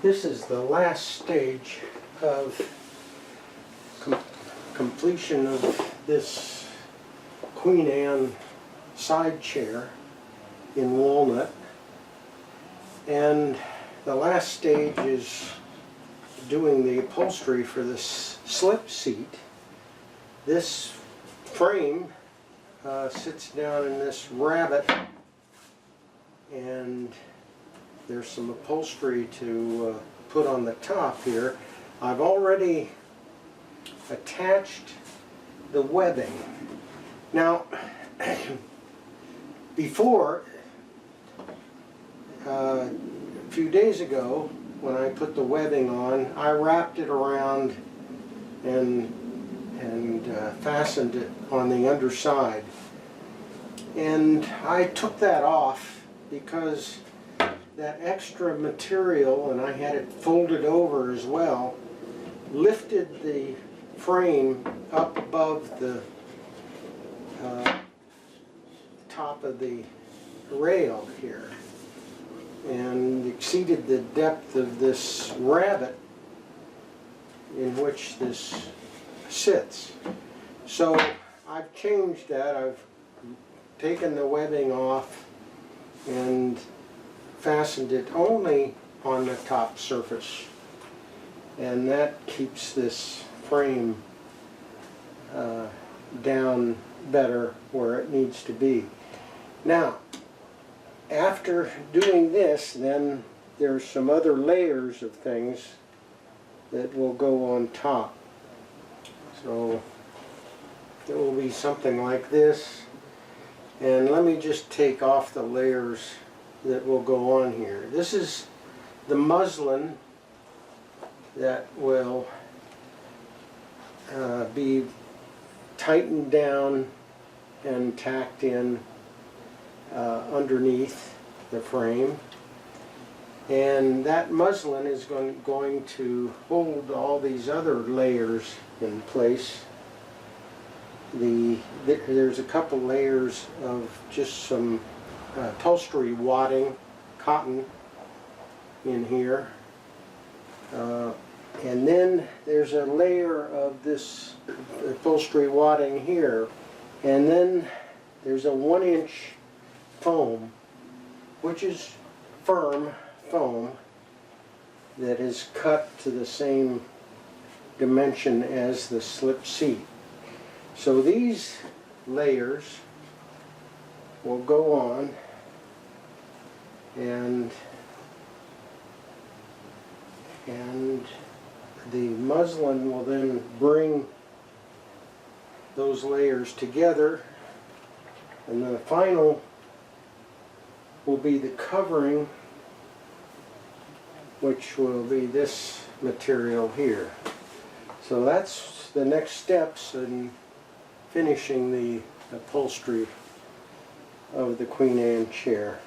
This is the last stage of completion of this Queen Anne side chair in walnut, and the last stage is doing the upholstery for this slip seat. This frame sits down in this rabbet, and there's some upholstery to put on the top here. I've already attached the webbing. Now, before, a few days ago, when I put the webbing on, I wrapped it around and fastened it on the underside. And I took that off because that extra material, and I had it folded over as well, lifted the frame up above the top of the rail here and exceeded the depth of this rabbet in which this sits. So I've changed that. I've taken the webbing off and fastened it only on the top surface, and that keeps this frame down better where it needs to be. Now, after doing this, then there's some other layers of things that will go on top. So there will be something like this, and let me just take off the layers that will go on here. This is the muslin that will be tightened down and tacked in underneath the frame, and that muslin is going to hold all these other layers in place. There's a couple layers of just some upholstery wadding, cotton in here, and then there's a layer of this upholstery wadding here, and then there's a 1-inch foam, which is firm foam that is cut to the same dimension as the slip seat. So these layers will go on, and the muslin will then bring those layers together, and the final will be the covering, which will be this material here. So that's the next steps in finishing the upholstery of the Queen Anne chair.